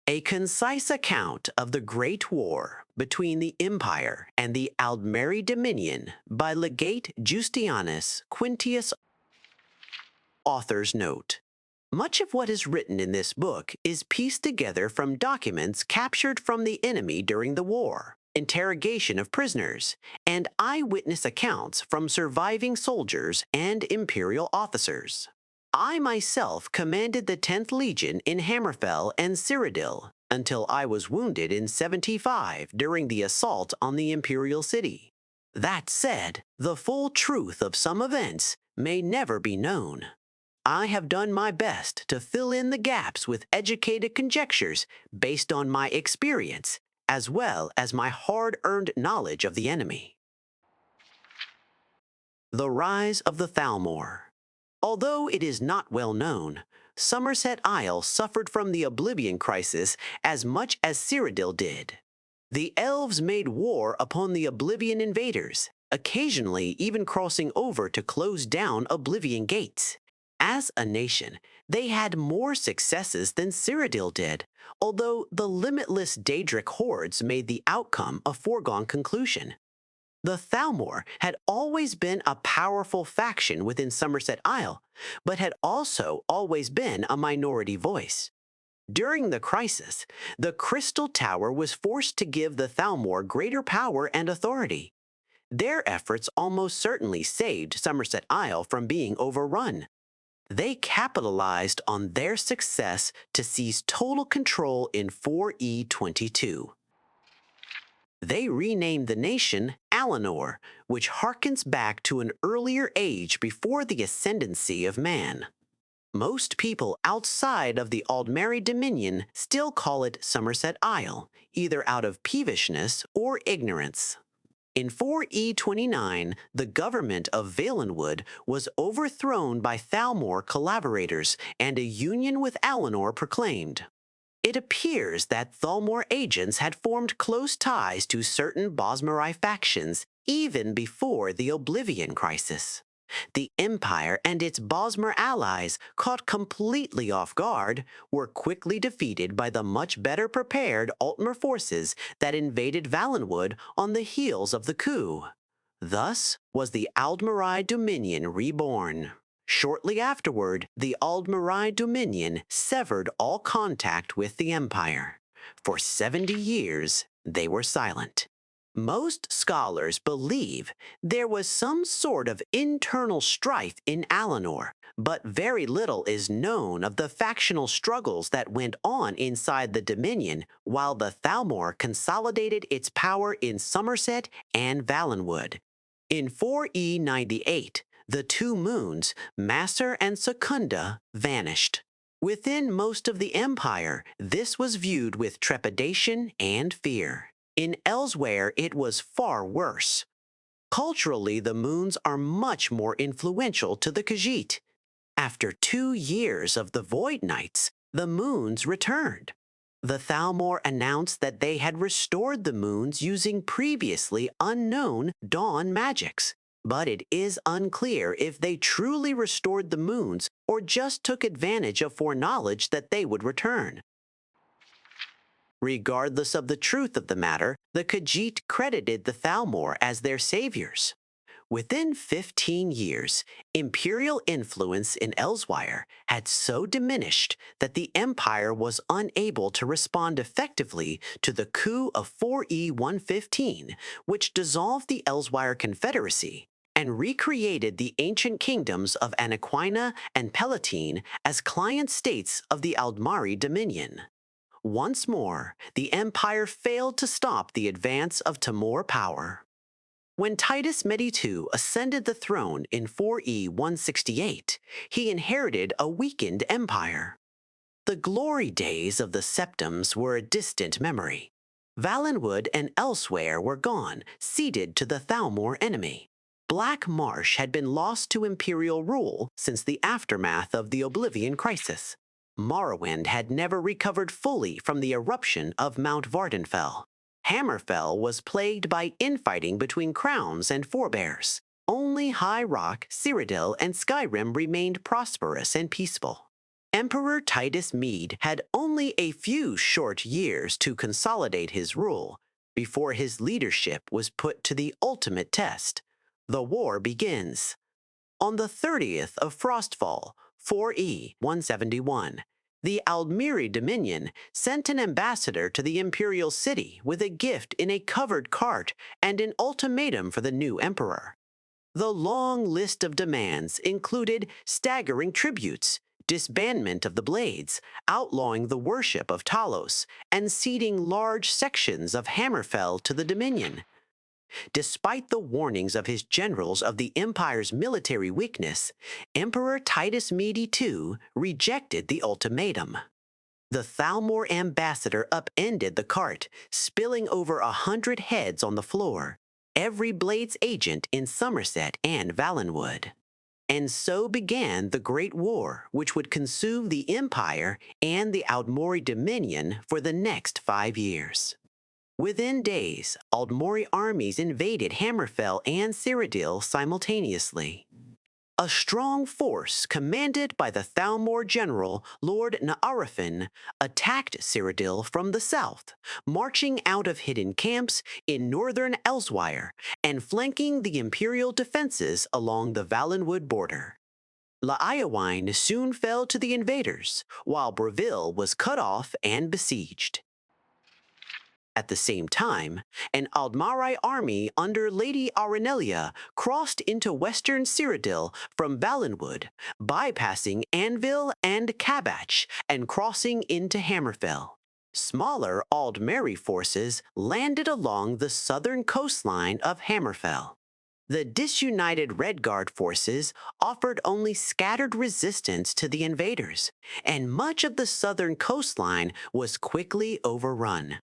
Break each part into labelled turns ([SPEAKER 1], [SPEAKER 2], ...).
[SPEAKER 1] A concise account of the Great War between the Empire and the Aldmeri Dominion by Legate Justianus Quintius. Author's note. Much of what is written in this book is pieced together from documents captured from the enemy during the war, interrogation of prisoners, and eyewitness accounts from surviving soldiers and imperial officers. I myself commanded the 10th Legion in Hammerfell and Cyrodiil until I was wounded in 75 during the assault on the imperial city. That said, the full truth of some events may never be known. I have done my best to fill in the gaps with educated conjectures based on my experience, as well as my hard-earned knowledge of the enemy. The rise of the Thalmor. Although it is not well known, Somerset Isle suffered from the Oblivion Crisis as much as Cyrodiil did. The elves made war upon the Oblivion invaders, occasionally even crossing over to close down Oblivion gates. As a nation, they had more successes than Cyrodiil did, although the limitless Daedric hordes made the outcome a foregone conclusion. The Thalmor had always been a powerful faction within Somerset Isle, but had also always been a minority voice. During the crisis, the Crystal Tower was forced to give the Thalmor greater power and authority. Their efforts almost certainly saved Somerset Isle from being overrun. They capitalized on their success to seize total control in 4E22. They renamed the nation Alinor, which harkens back to an earlier age before the ascendancy of man. Most people outside of the Aldmeri Dominion still call it Somerset Isle, either out of peevishness or ignorance. In 4E29, the government of Valenwood was overthrown by Thalmor collaborators and a union with Alinor proclaimed. It appears that Thalmor agents had formed close ties to certain Bosmeri factions even before the Oblivion Crisis. The Empire and its Bosmer allies, caught completely off guard, were quickly defeated by the much better prepared Altmer forces that invaded Valenwood on the heels of the coup. Thus was the Aldmeri Dominion reborn. Shortly afterward, the Aldmeri Dominion severed all contact with the Empire. For 70 years, they were silent. Most scholars believe there was some sort of internal strife in Alinor, but very little is known of the factional struggles that went on inside the Dominion while the Thalmor consolidated its power in Somerset and Valenwood. In 4E98, the two moons, Massor and Secunda, vanished. Within most of the Empire, this was viewed with trepidation and fear. In Elsewhere, it was far worse. Culturally, the moons are much more influential to the Khajiit. After 2 years of the Void Nights, the moons returned. The Thalmor announced that they had restored the moons using previously unknown dawn magics. But it is unclear if they truly restored the moons or just took advantage of foreknowledge that they would return. Regardless of the truth of the matter, the Khajiit credited the Thalmor as their saviors. Within 15 years, imperial influence in Elsewhere had so diminished that the Empire was unable to respond effectively to the coup of 4E115, which dissolved the Elsewhere Confederacy and recreated the ancient kingdoms of Anaquina and Palatine as client states of the Aldmeri Dominion. Once more, the Empire failed to stop the advance of Timur power. When Titus Medici ascended the throne in 4E168, he inherited a weakened empire. The glory days of the Septums were a distant memory. Valenwood and Elsewhere were gone, ceded to the Thalmor enemy. Black Marsh had been lost to imperial rule since the aftermath of the Oblivion Crisis. Morrowind had never recovered fully from the eruption of Mount Vardenfell. Hammerfell was plagued by infighting between crowns and forebears. Only High Rock, Cyrodiil, and Skyrim remained prosperous and peaceful. Emperor Titus Mede had only a few short years to consolidate his rule before his leadership was put to the ultimate test. The war begins. On the 30th of Frostfall, 4E 171, the Aldmiri Dominion sent an ambassador to the imperial city with a gift in a covered cart and an ultimatum for the new emperor. The long list of demands included staggering tributes, disbandment of the Blades, outlawing the worship of Talos, and ceding large sections of Hammerfell to the Dominion. Despite the warnings of his generals of the Empire's military weakness, Emperor Titus Mede II rejected the ultimatum. The Thalmor ambassador upended the cart, spilling over 100 heads on the floor, every Blades agent in Somerset and Valenwood. And so began the Great War, which would consume the Empire and the Aldmori Dominion for the next 5 years. Within days, Aldmori armies invaded Hammerfell and Cyrodiil simultaneously. A strong force commanded by the Thalmor general Lord Naarafin attacked Cyrodiil from the south, marching out of hidden camps in northern Elswire and flanking the imperial defenses along the Valenwood border. Laaiowine soon fell to the invaders, while Breville was cut off and besieged. At the same time, an Aldmari army under Lady Aurenelia crossed into western Cyrodiil from Valenwood, bypassing Anvil and Cabach and crossing into Hammerfell. Smaller Aldmeri forces landed along the southern coastline of Hammerfell. The disunited Redguard forces offered only scattered resistance to the invaders, and much of the southern coastline was quickly overrun.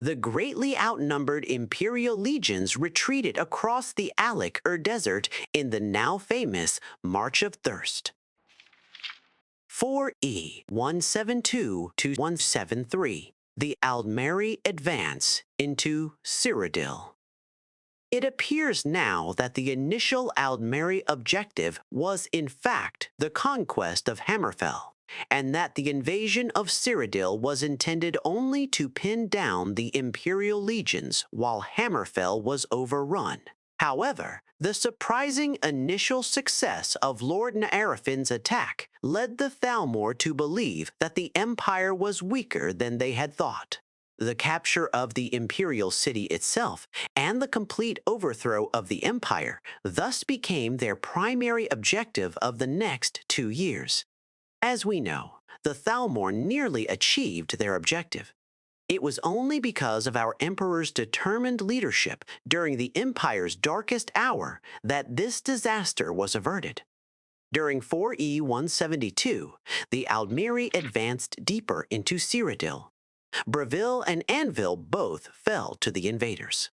[SPEAKER 1] The greatly outnumbered Imperial legions retreated across the Alec-Desert in the now famous March of Thirst. 4E 172-173, the Aldmeri advance into Cyrodiil. It appears now that the initial Aldmeri objective was in fact the conquest of Hammerfell, and that the invasion of Cyrodiil was intended only to pin down the Imperial legions while Hammerfell was overrun. However, the surprising initial success of Lord Naarafin's attack led the Thalmor to believe that the Empire was weaker than they had thought. The capture of the imperial city itself and the complete overthrow of the Empire thus became their primary objective of the next 2 years. As we know, the Thalmor nearly achieved their objective. It was only because of our Emperor's determined leadership during the Empire's darkest hour that this disaster was averted. During 4E 172, the Aldmeri advanced deeper into Cyrodiil. Breville and Anvil both fell to the invaders.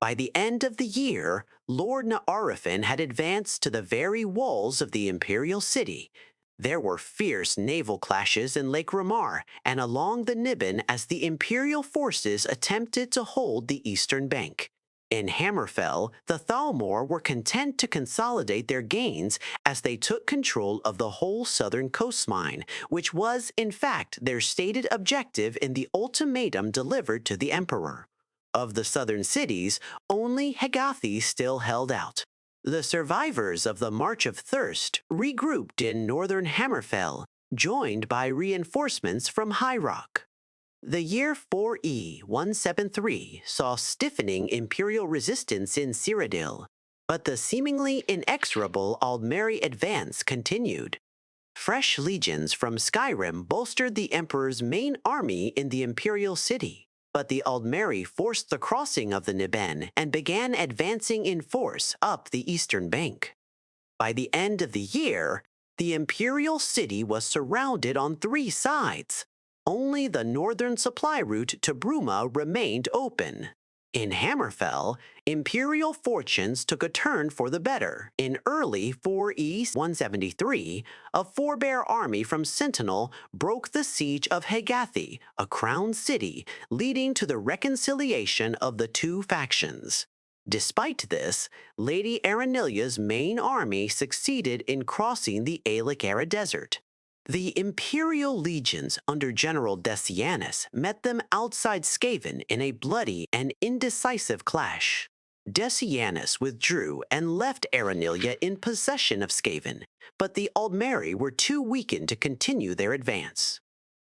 [SPEAKER 1] By the end of the year, Lord Naarafin had advanced to the very walls of the imperial city. There were fierce naval clashes in Lake Ramar and along the Niben as the imperial forces attempted to hold the eastern bank. In Hammerfell, the Thalmor were content to consolidate their gains as they took control of the whole southern coastline, which was, in fact, their stated objective in the ultimatum delivered to the Emperor. Of the southern cities, only Hegathi still held out. The survivors of the March of Thirst regrouped in northern Hammerfell, joined by reinforcements from High Rock. The year 4E 173 saw stiffening imperial resistance in Cyrodiil, but the seemingly inexorable Aldmeri advance continued. Fresh legions from Skyrim bolstered the Emperor's main army in the imperial city, but the Aldmeri forced the crossing of the Niben and began advancing in force up the eastern bank. By the end of the year, the imperial city was surrounded on 3 sides. Only the northern supply route to Bruma remained open. In Hammerfell, imperial fortunes took a turn for the better. In early 4E 173, a forebear army from Sentinel broke the siege of Hegathi, a crown city, leading to the reconciliation of the 2 factions. Despite this, Lady Arenilia's main army succeeded in crossing the Alec-Desert. The imperial legions under General Decianus met them outside Skaven in a bloody and indecisive clash. Decianus withdrew and left Aranilia in possession of Skaven, but the Aldmeri were too weakened to continue their advance.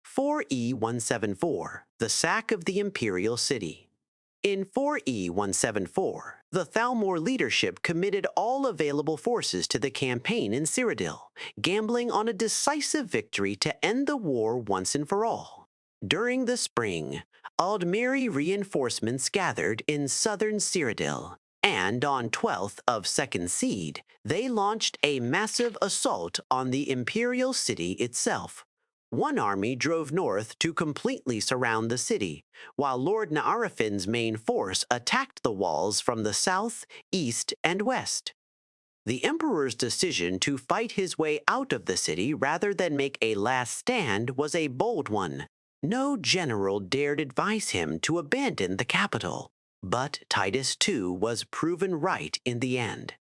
[SPEAKER 1] 4E174, the sack of the imperial city. In 4E174, the Thalmor leadership committed all available forces to the campaign in Cyrodiil, gambling on a decisive victory to end the war once and for all. During the spring, Aldmeri reinforcements gathered in southern Cyrodiil, and on 12th of Second Seed, they launched a massive assault on the imperial city itself. One army drove north to completely surround the city, while Lord Naarafin's main force attacked the walls from the south, east, and west. The emperor's decision to fight his way out of the city rather than make a last stand was a bold one. No general dared advise him to abandon the capital, but Titus II was proven right in the end.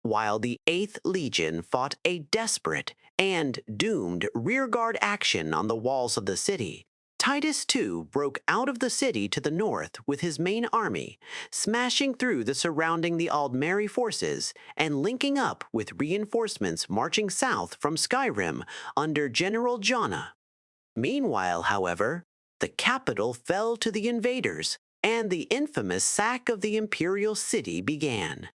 [SPEAKER 1] While the 8th Legion fought a desperate and doomed rearguard action on the walls of the city, Titus II broke out of the city to the north with his main army, smashing through the surrounding the Aldmeri forces and linking up with reinforcements marching south from Skyrim under General Jonna. Meanwhile, however, the capital fell to the invaders, and the infamous sack of the imperial city began.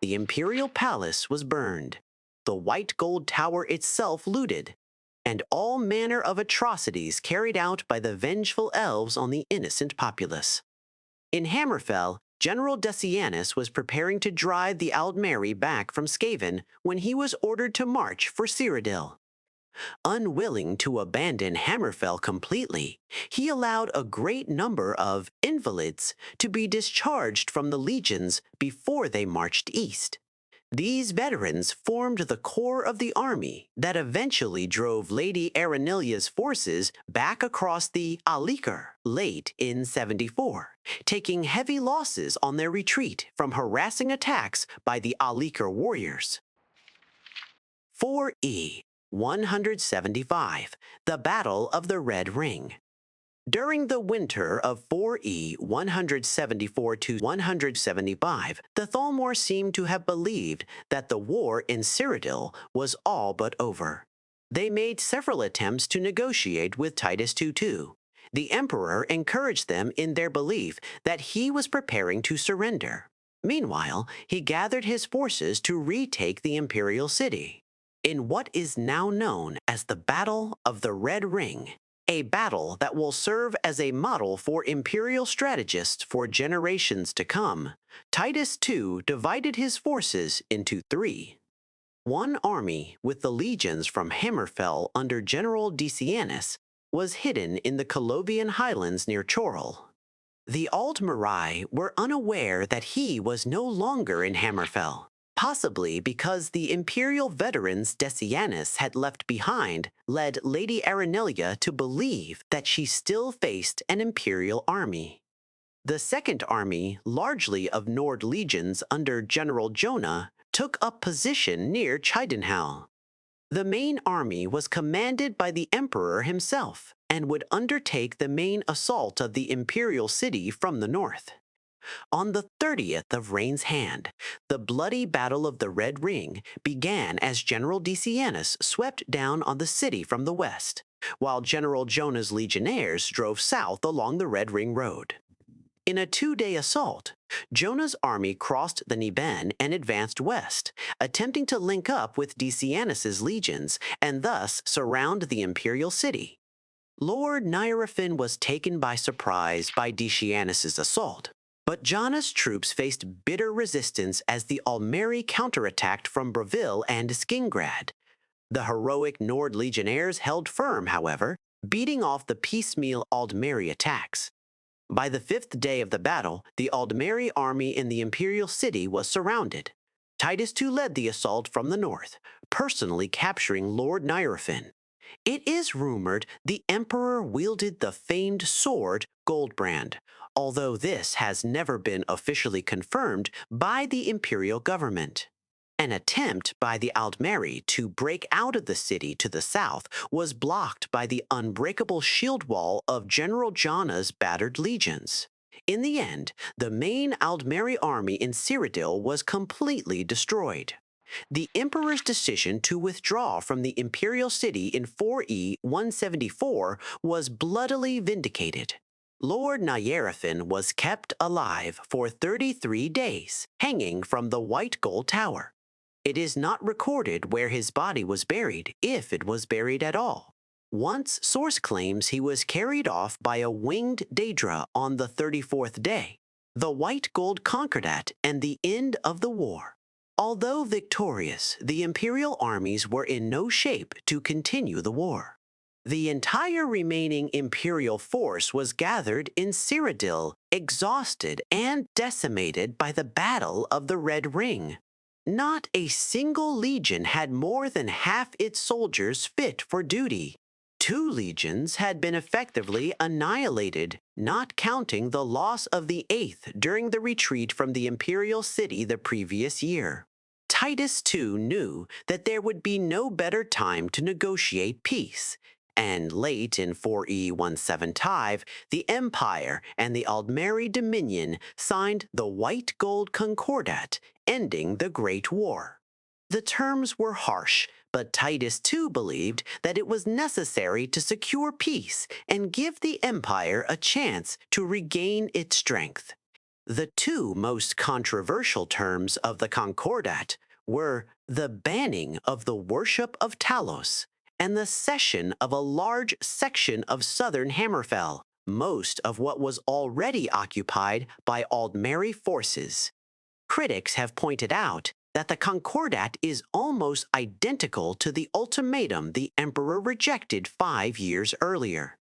[SPEAKER 1] The imperial palace was burned, the white gold tower itself looted, and all manner of atrocities carried out by the vengeful elves on the innocent populace. In Hammerfell, General Decianus was preparing to drive the Aldmeri back from Skaven when he was ordered to march for Cyrodiil. Unwilling to abandon Hammerfell completely, he allowed a great number of invalids to be discharged from the legions before they marched east. These veterans formed the core of the army that eventually drove Lady Aranilia's forces back across the Alikar late in 74, taking heavy losses on their retreat from harassing attacks by the Alikar warriors. 4E 175, the Battle of the Red Ring. During the winter of 4E 174 to 175, the Thalmor seemed to have believed that the war in Cyrodiil was all but over. They made several attempts to negotiate with Titus II. The emperor encouraged them in their belief that he was preparing to surrender. Meanwhile, he gathered his forces to retake the imperial city. In what is now known as the Battle of the Red Ring, a battle that will serve as a model for imperial strategists for generations to come, Titus II divided his forces into three. One army with the legions from Hammerfell under General Decianus was hidden in the Colovian highlands near Chorrol. The Aldmeri were unaware that he was no longer in Hammerfell, possibly because the imperial veterans Decianus had left behind led Lady Aranilia to believe that she still faced an imperial army. The second army, largely of Nord legions under General Jonna, took up position near Chidenhal. The main army was commanded by the emperor himself and would undertake the main assault of the imperial city from the north. On the 30th of Rain's Hand, the bloody Battle of the Red Ring began as General Decianus swept down on the city from the west, while General Jonna's legionnaires drove south along the Red Ring Road. In a 2-day assault, Jonna's army crossed the Niben and advanced west, attempting to link up with Decianus's legions and thus surround the imperial city. Lord Naarafin was taken by surprise by Decianus's assault, but Jonna's troops faced bitter resistance as the Aldmeri counterattacked from Bravil and Skingrad. The heroic Nord legionnaires held firm, however, beating off the piecemeal Aldmeri attacks. By the 5th day of the battle, the Aldmeri army in the imperial city was surrounded. Titus II led the assault from the north, personally capturing Lord Naarafin. It is rumored the emperor wielded the famed sword Goldbrand, although this has never been officially confirmed by the imperial government. An attempt by the Aldmeri to break out of the city to the south was blocked by the unbreakable shield wall of General Jana's battered legions. In the end, the main Aldmeri army in Cyrodiil was completely destroyed. The emperor's decision to withdraw from the imperial city in 4E 174 was bloodily vindicated. Lord Nyarethon was kept alive for 33 days, hanging from the white gold tower. It is not recorded where his body was buried, if it was buried at all. Once source claims he was carried off by a winged Daedra on the 34th day. The white gold concordat and the end of the war. Although victorious, the imperial armies were in no shape to continue the war. The entire remaining imperial force was gathered in Cyrodiil, exhausted and decimated by the Battle of the Red Ring. Not a single legion had more than half its soldiers fit for duty. 2 legions had been effectively annihilated, not counting the loss of the 8th during the retreat from the imperial city the previous year. Titus too knew that there would be no better time to negotiate peace, and late in 4E 175, the Empire and the Aldmeri Dominion signed the White Gold Concordat, ending the Great War. The terms were harsh, but Titus too believed that it was necessary to secure peace and give the empire a chance to regain its strength. The 2 most controversial terms of the Concordat were the banning of the worship of Talos and the cession of a large section of southern Hammerfell, most of what was already occupied by Aldmeri forces. Critics have pointed out that the Concordat is almost identical to the ultimatum the emperor rejected 5 years earlier.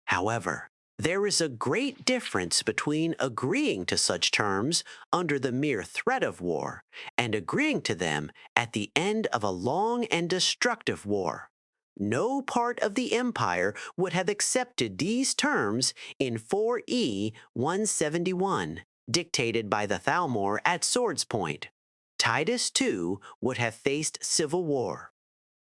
[SPEAKER 1] However, there is a great difference between agreeing to such terms under the mere threat of war and agreeing to them at the end of a long and destructive war. No part of the empire would have accepted these terms in 4E 171, dictated by the Thalmor at Swords Point. Titus too would have faced civil war.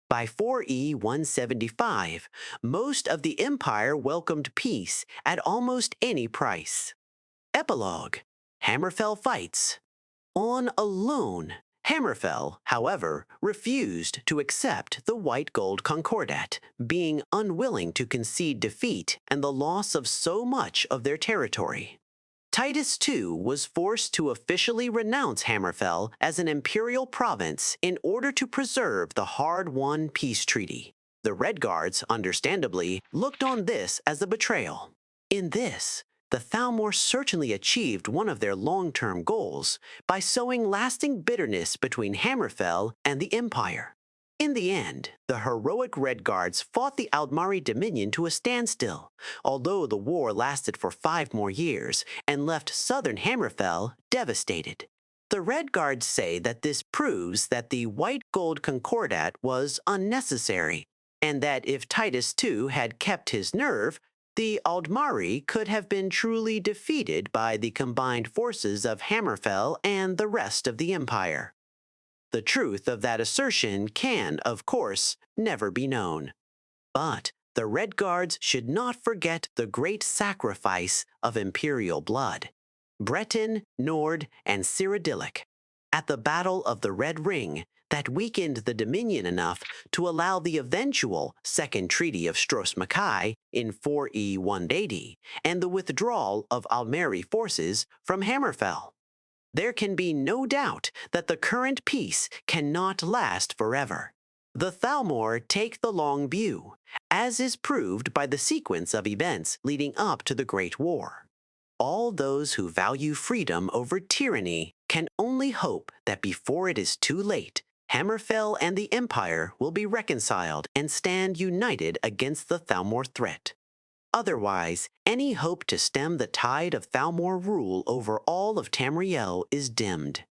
[SPEAKER 1] By 4E 175, most of the empire welcomed peace at almost any price. Epilogue: Hammerfell fights. On alone, Hammerfell, however, refused to accept the White Gold Concordat, being unwilling to concede defeat and the loss of so much of their territory. Titus too was forced to officially renounce Hammerfell as an imperial province in order to preserve the hard-won peace treaty. The Red Guards, understandably, looked on this as a betrayal. In this, the Thalmor certainly achieved one of their long-term goals by sowing lasting bitterness between Hammerfell and the Empire. In the end, the heroic Red Guards fought the Aldmeri Dominion to a standstill, although the war lasted for 5 more years and left southern Hammerfell devastated. The Red Guards say that this proves that the White Gold Concordat was unnecessary, and that if Titus too had kept his nerve, the Aldmeri could have been truly defeated by the combined forces of Hammerfell and the rest of the Empire. The truth of that assertion can, of course, never be known. But the Red Guards should not forget the great sacrifice of imperial blood. Breton, Nord, and Cyrodiilic, at the Battle of the Red Ring that weakened the Dominion enough to allow the eventual Second Treaty of Stros-Makai in 4E 180 and the withdrawal of Aldmeri forces from Hammerfell. There can be no doubt that the current peace cannot last forever. The Thalmor take the long view, as is proved by the sequence of events leading up to the Great War. All those who value freedom over tyranny can only hope that before it is too late, Hammerfell and the Empire will be reconciled and stand united against the Thalmor threat. Otherwise, any hope to stem the tide of Thalmor rule over all of Tamriel is dimmed.